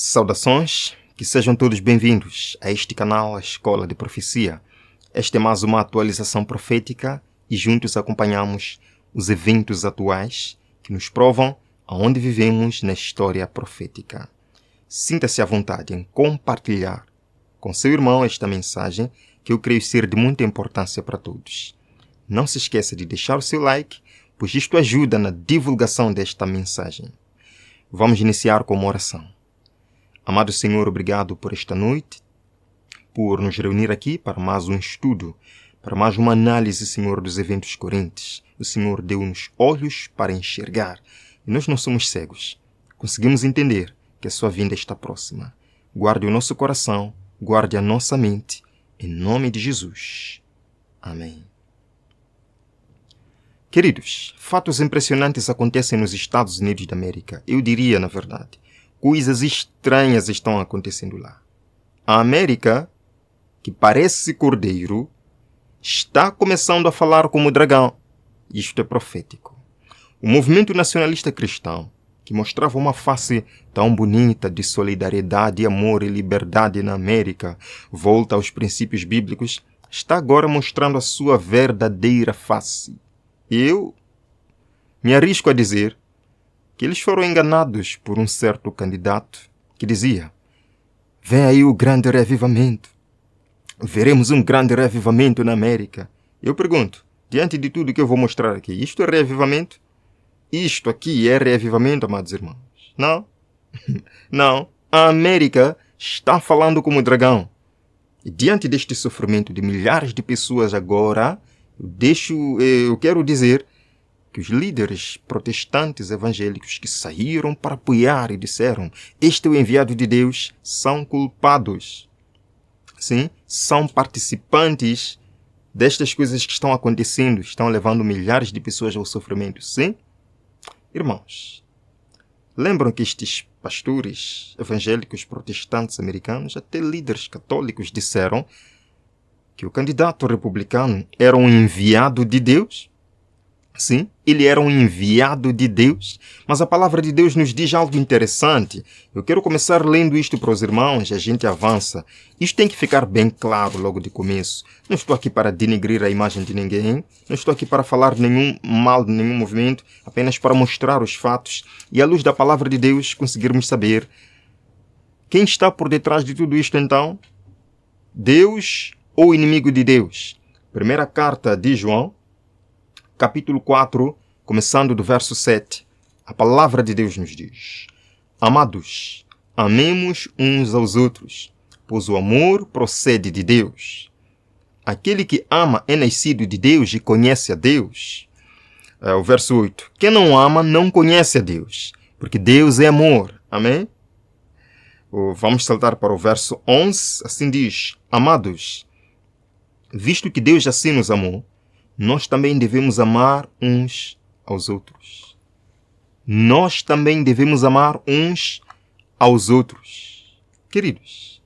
Saudações, que sejam todos bem-vindos a este canal, a Escola de Profecia. Esta é mais uma atualização profética e juntos acompanhamos os eventos atuais que nos provam aonde vivemos na história profética. Sinta-se à vontade em compartilhar com seu irmão esta mensagem que eu creio ser de muita importância para todos. Não se esqueça de deixar o seu like, pois isto ajuda na divulgação desta mensagem. Vamos iniciar com uma oração. Amado Senhor, obrigado por esta noite, por nos reunir aqui para mais um estudo, para mais uma análise, Senhor, dos eventos correntes. O Senhor deu-nos olhos para enxergar e nós não somos cegos. Conseguimos entender que a sua vinda está próxima. Guarde o nosso coração, guarde a nossa mente, em nome de Jesus. Amém. Queridos, fatos impressionantes acontecem nos Estados Unidos da América. Eu diria, na verdade, coisas estranhas estão acontecendo lá. A América, que parece cordeiro, está começando a falar como dragão. Isto é profético. O movimento nacionalista cristão, que mostrava uma face tão bonita de solidariedade, amor e liberdade na América, volta aos princípios bíblicos, está agora mostrando a sua verdadeira face. Eu me arrisco a dizer que eles foram enganados por um certo candidato que dizia: vem aí o grande reavivamento. Veremos um grande reavivamento na América. Eu pergunto, diante de tudo que eu vou mostrar aqui, isto é reavivamento? Isto aqui é reavivamento, amados irmãos? Não. Não. A América está falando como dragão. E diante deste sofrimento de milhares de pessoas agora, eu quero dizer que os líderes protestantes evangélicos que saíram para apoiar e disseram: este é o enviado de Deus, são culpados. Sim, são participantes destas coisas que estão acontecendo, estão levando milhares de pessoas ao sofrimento. Sim? Irmãos, lembram que estes pastores evangélicos protestantes americanos, até líderes católicos, disseram que o candidato republicano era um enviado de Deus? Sim, ele era um enviado de Deus, mas a palavra de Deus nos diz algo interessante. Eu quero começar lendo isto para os irmãos e a gente avança. Isto tem que ficar bem claro logo de começo. Não estou aqui para denegrir a imagem de ninguém, não estou aqui para falar nenhum mal de nenhum movimento, apenas para mostrar os fatos e à luz da palavra de Deus conseguirmos saber quem está por detrás de tudo isto então? Deus ou inimigo de Deus? Primeira carta de João, capítulo 4, começando do verso 7, a palavra de Deus nos diz: amados, amemos uns aos outros, pois o amor procede de Deus. Aquele que ama é nascido de Deus e conhece a Deus. O verso 8, quem não ama não conhece a Deus, porque Deus é amor. Amém? Vamos saltar para o verso 11, assim diz: amados, visto que Deus assim nos amou, nós também devemos amar uns aos outros. Nós também devemos amar uns aos outros. Queridos,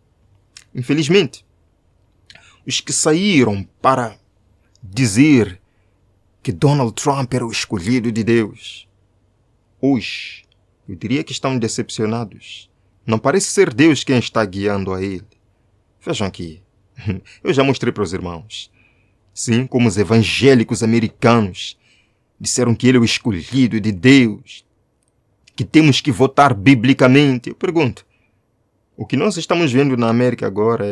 infelizmente, os que saíram para dizer que Donald Trump era o escolhido de Deus, hoje, eu diria que estão decepcionados. Não parece ser Deus quem está guiando a ele. Vejam aqui, eu já mostrei para os irmãos. Sim, como os evangélicos americanos disseram que ele é o escolhido de Deus, que temos que votar biblicamente. Eu pergunto, o que nós estamos vendo na América agora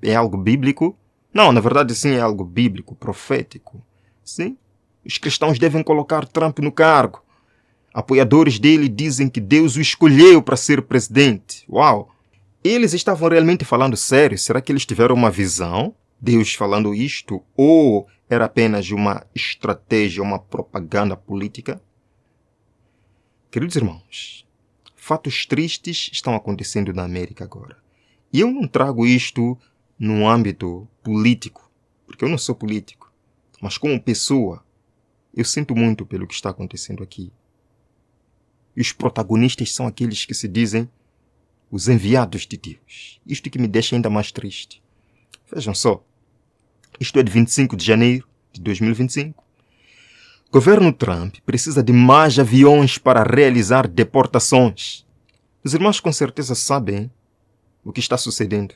é algo bíblico? Não, na verdade sim, é algo bíblico, profético. Sim, os cristãos devem colocar Trump no cargo. Apoiadores dele dizem que Deus o escolheu para ser presidente. Uau! Eles estavam realmente falando sério? Será que eles tiveram uma visão? Deus falando isto, ou era apenas uma estratégia, uma propaganda política? Queridos irmãos, fatos tristes estão acontecendo na América agora. E eu não trago isto no âmbito político, porque eu não sou político, mas como pessoa, eu sinto muito pelo que está acontecendo aqui. E os protagonistas são aqueles que se dizem os enviados de Deus. Isto que me deixa ainda mais triste. Vejam só, isto é de 25 de janeiro de 2025. Governo Trump precisa de mais aviões para realizar deportações. Os irmãos com certeza sabem o que está sucedendo.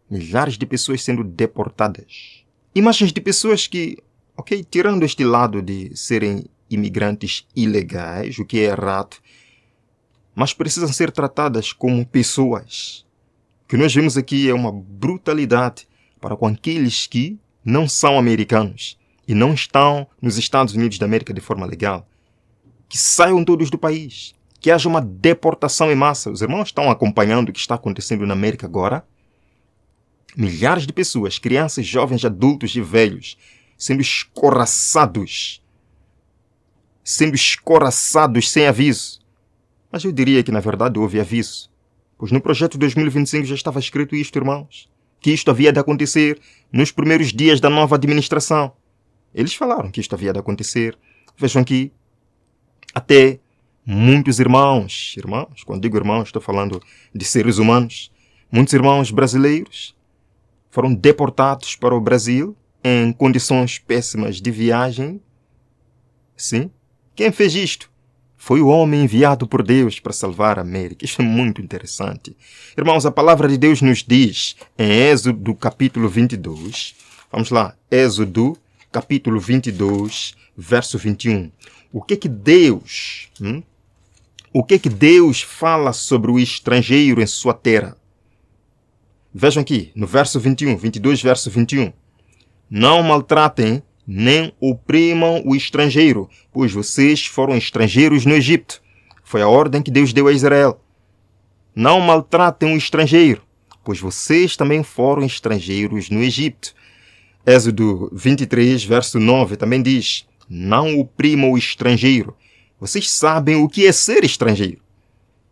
Milhares de pessoas sendo deportadas. Imagens de pessoas que, tirando este lado de serem imigrantes ilegais, o que é errado, mas precisam ser tratadas como pessoas. O que nós vemos aqui é uma brutalidade para com aqueles que não são americanos e não estão nos Estados Unidos da América de forma legal. Que saiam todos do país. Que haja uma deportação em massa. Os irmãos estão acompanhando o que está acontecendo na América agora? Milhares de pessoas, crianças, jovens, adultos e velhos, sendo escorraçados sem aviso. Mas eu diria que, na verdade, houve aviso. Pois no projeto 2025 já estava escrito isto, irmãos. Que isto havia de acontecer nos primeiros dias da nova administração. Eles falaram que isto havia de acontecer. Vejam aqui, até muitos irmãos, quando digo irmãos, estou falando de seres humanos, muitos irmãos brasileiros foram deportados para o Brasil em condições péssimas de viagem. Sim. Quem fez isto? Foi o homem enviado por Deus para salvar a América. Isto é muito interessante. Irmãos, a palavra de Deus nos diz em Êxodo capítulo 22. Vamos lá. Êxodo capítulo 22, verso 21. O que que Deus fala sobre o estrangeiro em sua terra? Vejam aqui, no verso 21, 22, verso 21. Não maltratem nem oprimam o estrangeiro, pois vocês foram estrangeiros no Egito. Foi a ordem que Deus deu a Israel. Não maltratem o estrangeiro, pois vocês também foram estrangeiros no Egito. Êxodo 23, verso 9 também diz: não oprimam o estrangeiro. Vocês sabem o que é ser estrangeiro,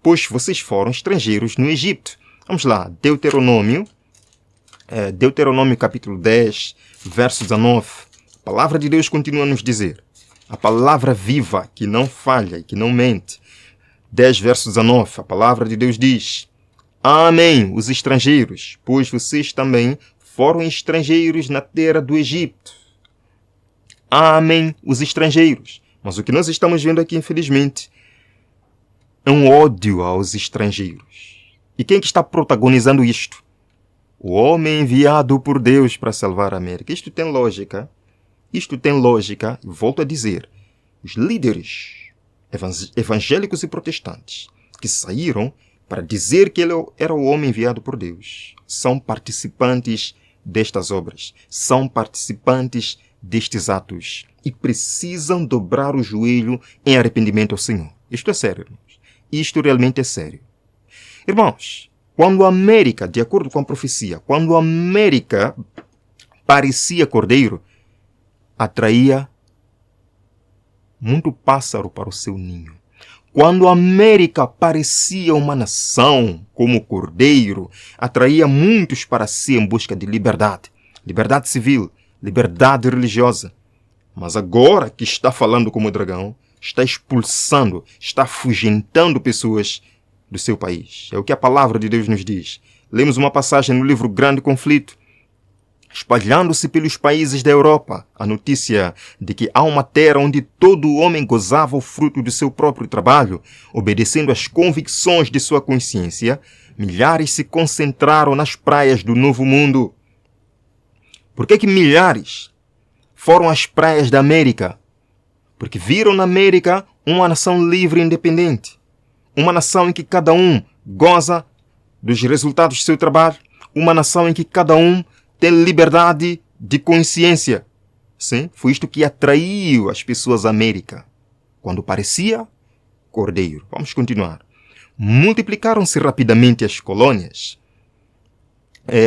pois vocês foram estrangeiros no Egito. Vamos lá, Deuteronômio capítulo 10, verso 19. A palavra de Deus continua a nos dizer, a palavra viva, que não falha e que não mente. 10, verso 19, a palavra de Deus diz: amém os estrangeiros, pois vocês também foram estrangeiros na terra do Egito. Amém os estrangeiros. Mas o que nós estamos vendo aqui, infelizmente, é um ódio aos estrangeiros. E quem que está protagonizando isto? O homem enviado por Deus para salvar a América. Isto tem lógica. Volto a dizer, os líderes evangélicos e protestantes que saíram para dizer que ele era o homem enviado por Deus são participantes destas obras, são participantes destes atos e precisam dobrar o joelho em arrependimento ao Senhor. Isto é sério, irmãos. Isto realmente é sério. Irmãos, quando a América, de acordo com a profecia, quando a América parecia cordeiro, atraía muito pássaro para o seu ninho. Quando a América parecia uma nação como cordeiro, atraía muitos para si em busca de liberdade. Liberdade civil, liberdade religiosa. Mas agora que está falando como dragão, está expulsando, está afugentando pessoas do seu país. É o que a palavra de Deus nos diz. Lemos uma passagem no livro Grande Conflito, espalhando-se pelos países da Europa, a notícia de que há uma terra onde todo homem gozava o fruto do seu próprio trabalho, obedecendo às convicções de sua consciência, milhares se concentraram nas praias do Novo Mundo. Por que milhares foram às praias da América? Porque viram na América uma nação livre e independente. Uma nação em que cada um goza dos resultados do seu trabalho. Uma nação em que cada um tem liberdade de consciência. Sim, foi isto que atraiu as pessoas à América. Quando parecia cordeiro. Vamos continuar. Multiplicaram-se rapidamente as colônias.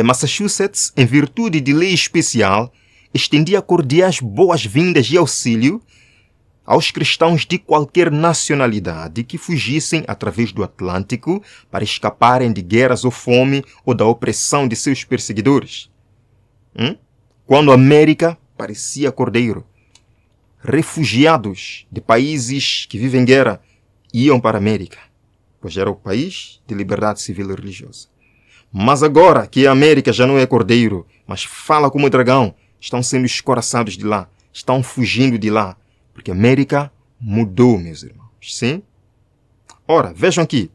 Massachusetts, em virtude de lei especial, estendia cordiais boas-vindas e auxílio aos cristãos de qualquer nacionalidade que fugissem através do Atlântico para escaparem de guerras ou fome ou da opressão de seus perseguidores. Quando a América parecia cordeiro, refugiados de países que vivem guerra iam para a América, pois era o país de liberdade civil e religiosa. Mas agora que a América já não é cordeiro, mas fala como dragão, estão sendo escoraçados de lá, estão fugindo de lá, porque a América mudou, meus irmãos. Sim? Ora, vejam aqui,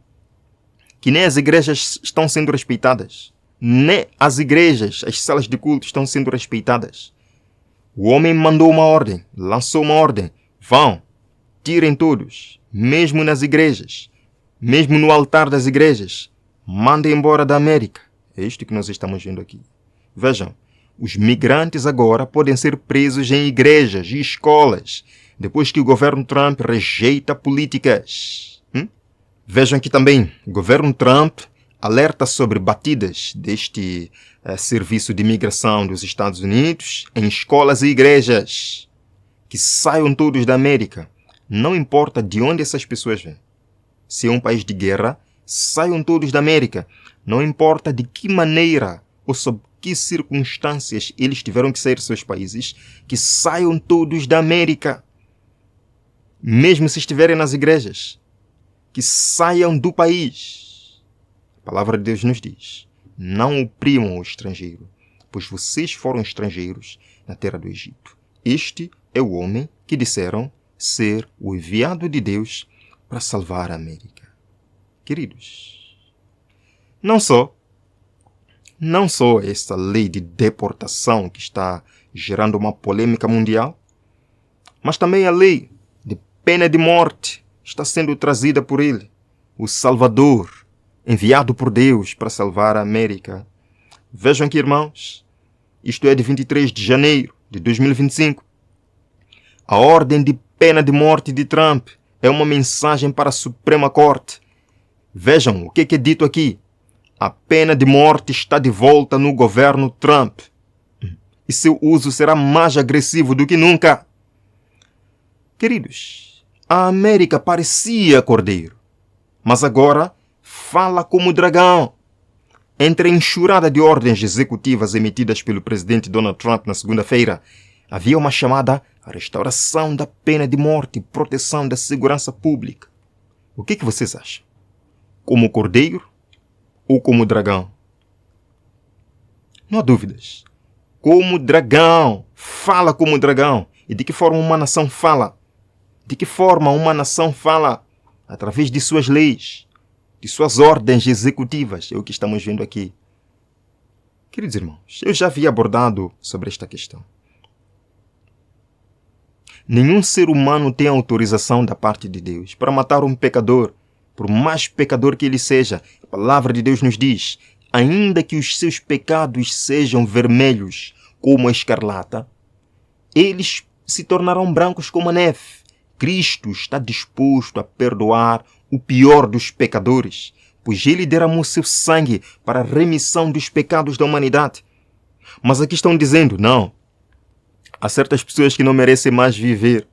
que nem as igrejas estão sendo respeitadas. Nem as igrejas, as salas de culto estão sendo respeitadas. O homem mandou uma ordem, lançou uma ordem. Vão, tirem todos, mesmo nas igrejas, mesmo no altar das igrejas. Mandem embora da América. É isto que nós estamos vendo aqui. Vejam, os migrantes agora podem ser presos em igrejas e escolas, depois que o governo Trump rejeita políticas. Vejam que também o governo Trump alerta sobre batidas deste serviço de imigração dos Estados Unidos em escolas e igrejas. Que saiam todos da América. Não importa de onde essas pessoas vêm. Se é um país de guerra, saiam todos da América. Não importa de que maneira ou sob que circunstâncias eles tiveram que sair de seus países, que saiam todos da América. Mesmo se estiverem nas igrejas. Que saiam do país. A palavra de Deus nos diz: não oprimam o estrangeiro, pois vocês foram estrangeiros na terra do Egito. Este é o homem que disseram ser o enviado de Deus para salvar a América. Queridos, não só esta lei de deportação que está gerando uma polêmica mundial, mas também a lei de pena de morte está sendo trazida por ele, o Salvador, enviado por Deus para salvar a América. Vejam aqui, irmãos, isto é de 23 de janeiro de 2025. A ordem de pena de morte de Trump é uma mensagem para a Suprema Corte. Vejam o que é dito aqui. A pena de morte está de volta no governo Trump. E seu uso será mais agressivo do que nunca. Queridos, a América parecia cordeiro, mas agora fala como dragão. Entre a enxurrada de ordens executivas emitidas pelo presidente Donald Trump na segunda-feira, havia uma chamada à restauração da pena de morte e proteção da segurança pública. O que vocês acham? Como cordeiro ou como dragão? Não há dúvidas. Como dragão. Fala como dragão. E de que forma uma nação fala? De que forma uma nação fala? Através de suas leis, de suas ordens executivas. É o que estamos vendo aqui. Queridos irmãos, eu já havia abordado sobre esta questão. Nenhum ser humano tem autorização da parte de Deus para matar um pecador, por mais pecador que ele seja. A palavra de Deus nos diz: ainda que os seus pecados sejam vermelhos como a escarlata, eles se tornarão brancos como a neve. Cristo está disposto a perdoar o pior dos pecadores, pois ele derramou seu sangue para a remissão dos pecados da humanidade. Mas aqui estão dizendo: não, há certas pessoas que não merecem mais viver.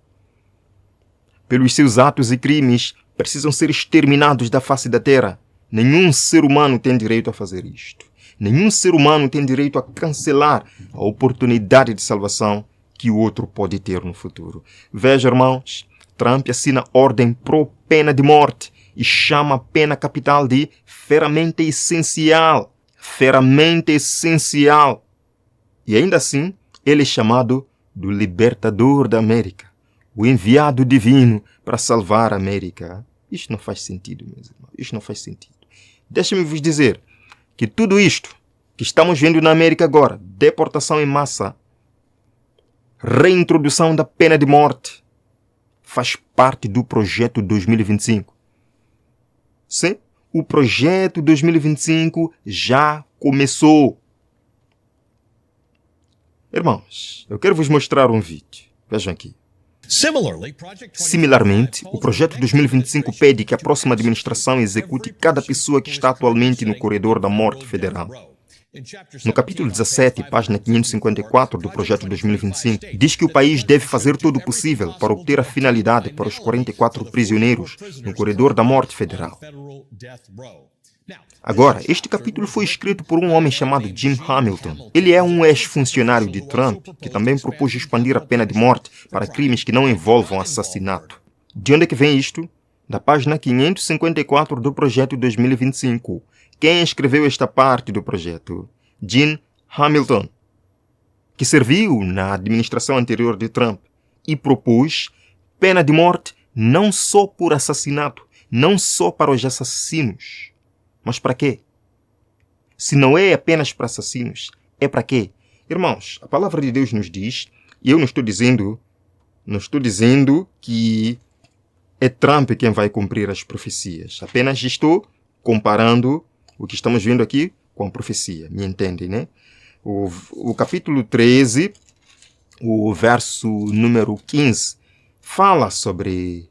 Pelos seus atos e crimes, precisam ser exterminados da face da terra. Nenhum ser humano tem direito a fazer isto. Nenhum ser humano tem direito a cancelar a oportunidade de salvação que o outro pode ter no futuro. Veja, irmãos, Trump assina ordem pro pena de morte e chama a pena capital de ferramenta essencial. Ferramenta essencial. E ainda assim, ele é chamado do libertador da América, o enviado divino para salvar a América. Isto não faz sentido, meus irmãos. Isto não faz sentido. Deixem-me vos dizer que tudo isto que estamos vendo na América agora, deportação em massa, reintrodução da pena de morte, faz parte do projeto 2025. Sim, o projeto 2025 já começou. Irmãos, eu quero vos mostrar um vídeo. Vejam aqui. Similarmente, o projeto 2025 pede que a próxima administração execute cada pessoa que está atualmente no corredor da morte federal. No capítulo 17, página 554 do projeto 2025, diz que o país deve fazer todo o possível para obter a finalidade para os 44 prisioneiros no corredor da morte federal. Agora, este capítulo foi escrito por um homem chamado Jim Hamilton. Ele é um ex-funcionário de Trump que também propôs expandir a pena de morte para crimes que não envolvam assassinato. De onde é que vem isto? Da página 554 do projeto 2025. Quem escreveu esta parte do projeto? Jim Hamilton, que serviu na administração anterior de Trump e propôs pena de morte não só por assassinato, não só para os assassinos, Mas para quê? Se não é apenas para assassinos, é para quê? Irmãos, a palavra de Deus nos diz, e eu não estou dizendo que é Trump quem vai cumprir as profecias. Apenas estou comparando o que estamos vendo aqui com a profecia. Me entendem, né? O capítulo 13, o verso número 15, fala sobre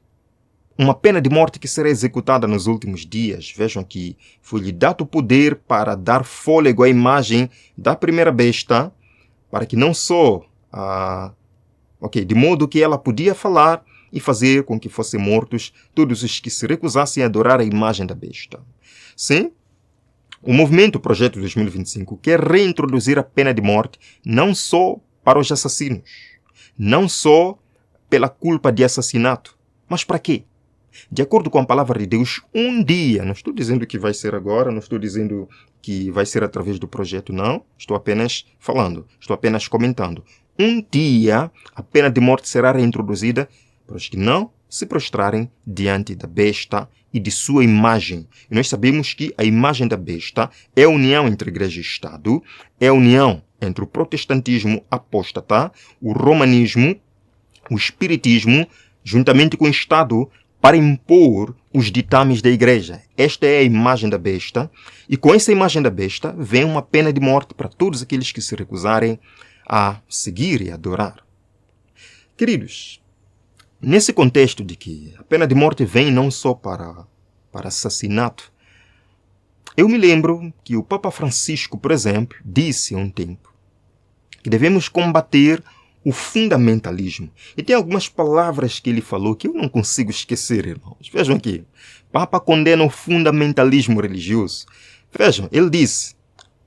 uma pena de morte que será executada nos últimos dias. Vejam que foi-lhe dado o poder para dar fôlego à imagem da primeira besta, para que não só, de modo que ela podia falar e fazer com que fossem mortos todos os que se recusassem a adorar a imagem da besta. Sim, o movimento Projeto 2025 quer reintroduzir a pena de morte não só para os assassinos, não só pela culpa de assassinato, mas para quê? De acordo com a palavra de Deus, um dia, não estou dizendo que vai ser agora, não estou dizendo que vai ser através do projeto, não. Estou apenas falando, estou apenas comentando. Um dia, a pena de morte será reintroduzida para os que não se prostrarem diante da besta e de sua imagem. E nós sabemos que a imagem da besta é a união entre igreja e Estado, é a união entre o protestantismo apóstata, o romanismo, o espiritismo, juntamente com o Estado, para impor os ditames da igreja. Esta é a imagem da besta, e com essa imagem da besta vem uma pena de morte para todos aqueles que se recusarem a seguir e adorar. Queridos, nesse contexto de que a pena de morte vem não só para assassinato, eu me lembro que o Papa Francisco, por exemplo, disse há um tempo que devemos combater o fundamentalismo. E tem algumas palavras que ele falou que eu não consigo esquecer, irmãos. Vejam aqui. Papa condena o fundamentalismo religioso. Vejam, ele disse,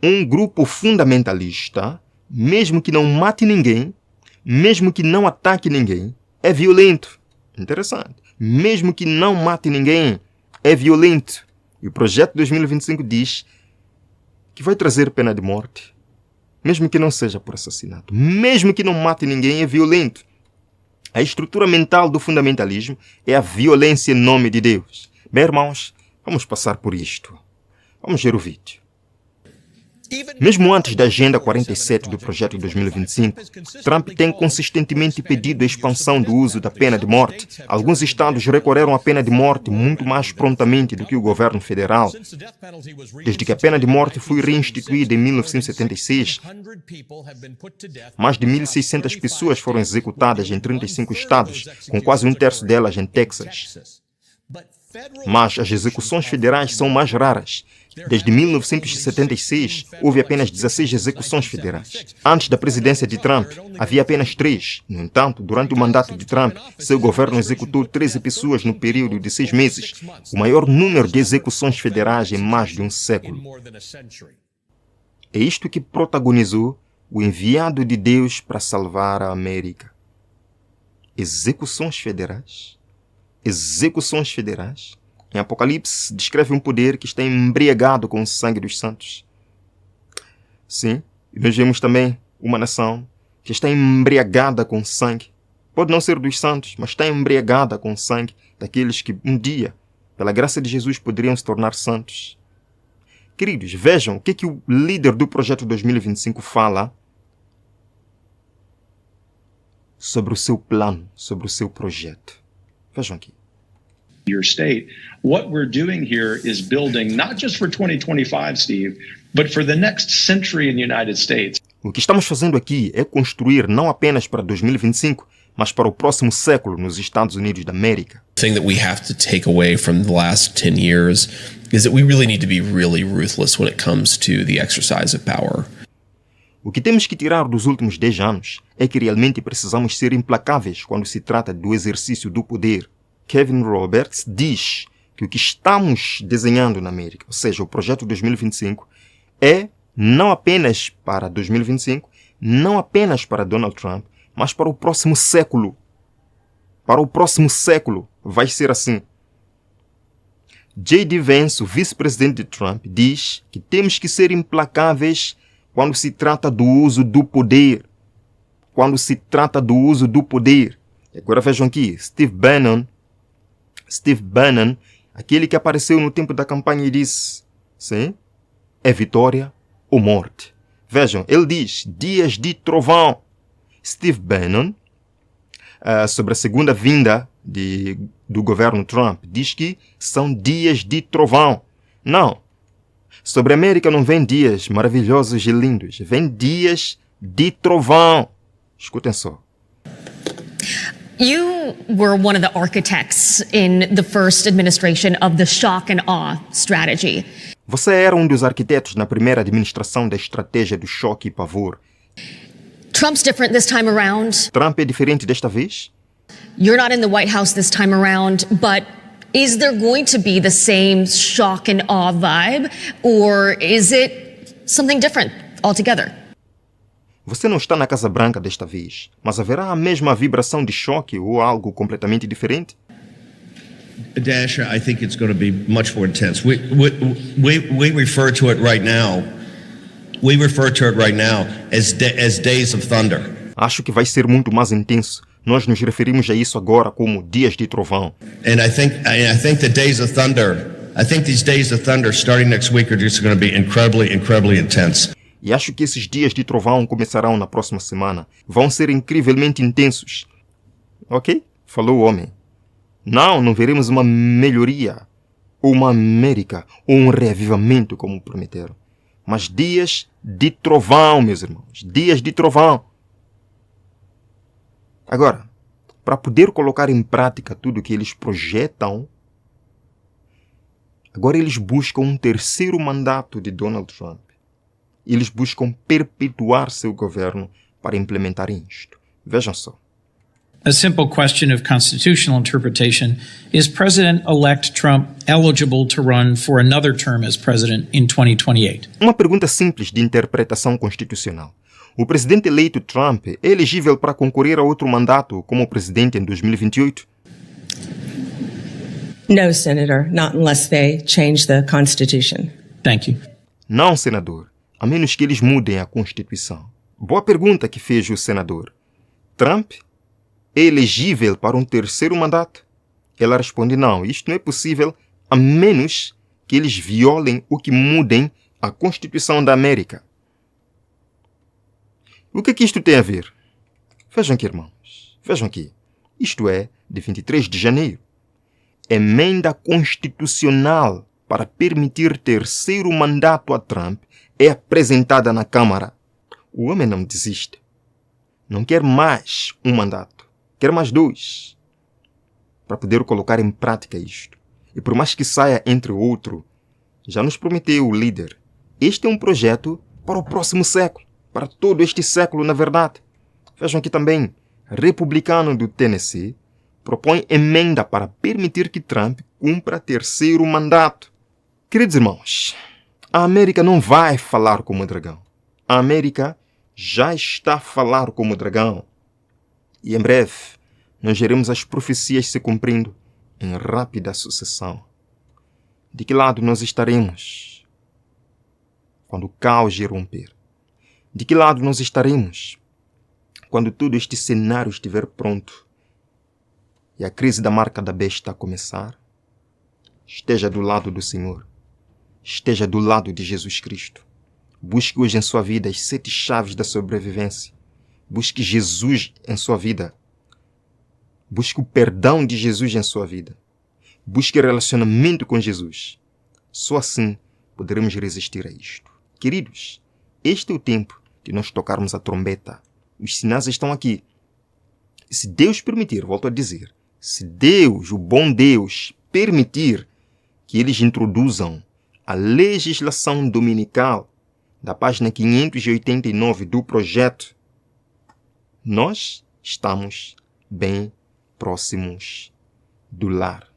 um grupo fundamentalista, mesmo que não mate ninguém, mesmo que não ataque ninguém, é violento. Interessante. Mesmo que não mate ninguém, é violento. E o Projeto 2025 diz que vai trazer pena de morte. Mesmo que não seja por assassinato, mesmo que não mate ninguém, é violento. A estrutura mental do fundamentalismo é a violência em nome de Deus. Bem, irmãos, vamos passar por isto. Vamos ver o vídeo. Mesmo antes da Agenda 47 do Projeto 2025, Trump tem consistentemente pedido a expansão do uso da pena de morte. Alguns estados recorreram à pena de morte muito mais prontamente do que o governo federal. Desde que a pena de morte foi reinstituída em 1976, mais de 1.600 pessoas foram executadas em 35 estados, com quase um terço delas em Texas. Mas as execuções federais são mais raras. Desde 1976, houve apenas 16 execuções federais. Antes da presidência de Trump, havia apenas 3. No entanto, durante o mandato de Trump, seu governo executou 13 pessoas no período de 6 meses, o maior número de execuções federais em mais de um século. É isto que protagonizou o enviado de Deus para salvar a América. Execuções federais. Execuções federais. Em Apocalipse, descreve um poder que está embriagado com o sangue dos santos. Sim, e nós vemos também uma nação que está embriagada com sangue. Pode não ser dos santos, mas está embriagada com sangue daqueles que um dia, pela graça de Jesus, poderiam se tornar santos. Queridos, vejam o que o líder do Projeto 2025 fala sobre o seu plano, sobre o seu projeto. Vejam aqui. Your state. What we're doing here is building not just for 2025, Steve, but for the next century in the United States. O que estamos fazendo aqui é construir não apenas para 2025, mas para o próximo século nos Estados Unidos da América. The thing that we have to take away from the last 10 years is that we really need to be really ruthless when it comes to the exercise of power. O que temos que tirar dos últimos 10 anos é que realmente precisamos ser implacáveis quando se trata do exercício do poder. Kevin Roberts diz que o que estamos desenhando na América, ou seja, o Projeto 2025, é não apenas para 2025, não apenas para Donald Trump, mas para o próximo século. Para o próximo século vai ser assim. J.D. Vance, o vice-presidente de Trump, diz que temos que ser implacáveis quando se trata do uso do poder. Quando se trata do uso do poder. E agora vejam aqui, Steve Bannon, aquele que apareceu no tempo da campanha e disse: Sim, é vitória ou morte. Vejam, ele diz dias de trovão. Steve Bannon, sobre a segunda vinda do governo Trump, diz que são dias de trovão. Não. Sobre a América não vem dias maravilhosos e lindos. Vem dias de trovão. Escutem só. You were one of the architects in the first administration of the shock and awe strategy. Você era um dos arquitetos na primeira administração da estratégia do choque e pavor. Trump's different this time around. Trump é diferente desta vez? You're not in the White House this time around, but is there going to be the same shock and awe vibe, or is it something different altogether? Você não está na Casa Branca desta vez, mas haverá a mesma vibração de choque ou algo completamente diferente? Dasha, I think it's going to be much more intense. We refer to it right now. We refer to it right now as days of thunder. Acho que vai ser muito mais intenso. Nós nos referimos a isso agora como dias de trovão. And I think the days of thunder. I think these days of thunder starting next week are just going to be incredibly intense. E acho que esses dias de trovão começarão na próxima semana. Vão ser incrivelmente intensos. Ok? Falou o homem. Não veremos uma melhoria, ou uma América, ou um reavivamento como prometeram. Mas dias de trovão, meus irmãos. Dias de trovão. Agora, para poder colocar em prática tudo o que eles projetam, agora eles buscam um terceiro mandato de Donald Trump. Eles buscam perpetuar seu governo para implementar isto. Vejam só. A simple question of constitutional interpretation: is President-elect Trump eligible to run for another term as president in 2028? Uma pergunta simples de interpretação constitucional. O presidente eleito Trump é elegível para concorrer a outro mandato como presidente em 2028? No, Senator, not unless they change the Constitution. Thank you. Não, senador, a menos que eles mudem a Constituição. Boa pergunta que fez o senador. Trump é elegível para um terceiro mandato? Ela responde não, isto não é possível a menos que eles violem ou que mudem a Constituição da América. O que é que isto tem a ver? Vejam aqui, irmãos. Vejam aqui. Isto é de 23 de janeiro. Emenda constitucional para permitir terceiro mandato a Trump é apresentada na Câmara. O homem não desiste. Não quer mais um mandato. Quer mais 2. Para poder colocar em prática isto. E por mais que saia entre outro, já nos prometeu o líder. Este é um projeto para o próximo século. Para todo este século, na verdade. Vejam aqui também. Republicano do Tennessee propõe emenda para permitir que Trump cumpra terceiro mandato. Queridos irmãos, a América não vai falar como dragão. A América já está a falar como dragão. E em breve, nós veremos as profecias se cumprindo em rápida sucessão. De que lado nós estaremos quando o caos irromper? De que lado nós estaremos quando todo este cenário estiver pronto e a crise da marca da besta a começar? Esteja do lado do Senhor. Esteja do lado de Jesus Cristo. Busque hoje em sua vida as 7 chaves da sobrevivência. Busque Jesus em sua vida. Busque o perdão de Jesus em sua vida. Busque relacionamento com Jesus. Só assim poderemos resistir a isto. Queridos, este é o tempo de nós tocarmos a trombeta. Os sinais estão aqui. E se Deus permitir, volto a dizer, se Deus, o bom Deus, permitir que eles introduzam a legislação dominical da página 589 do projeto, nós estamos bem próximos do lar.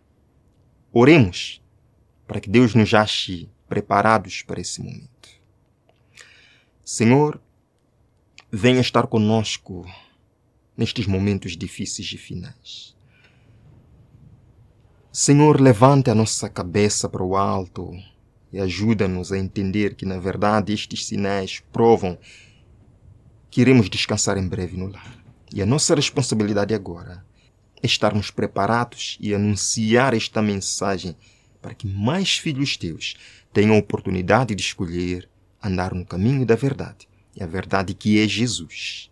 Oremos para que Deus nos ache preparados para esse momento. Senhor, venha estar conosco nestes momentos difíceis e finais. Senhor, levante a nossa cabeça para o alto e ajuda-nos a entender que, na verdade, estes sinais provam que iremos descansar em breve no lar. E a nossa responsabilidade agora é estarmos preparados e anunciar esta mensagem para que mais filhos teus têm a oportunidade de escolher andar no caminho da verdade. E a verdade que é Jesus.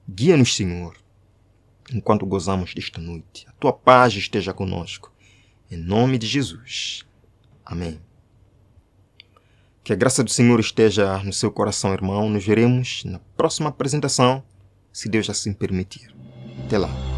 Guia-nos, Senhor, enquanto gozamos desta noite. A tua paz esteja conosco. Em nome de Jesus. Amém. Que a graça do Senhor esteja no seu coração, irmão. Nos veremos na próxima apresentação, se Deus assim permitir. Até lá.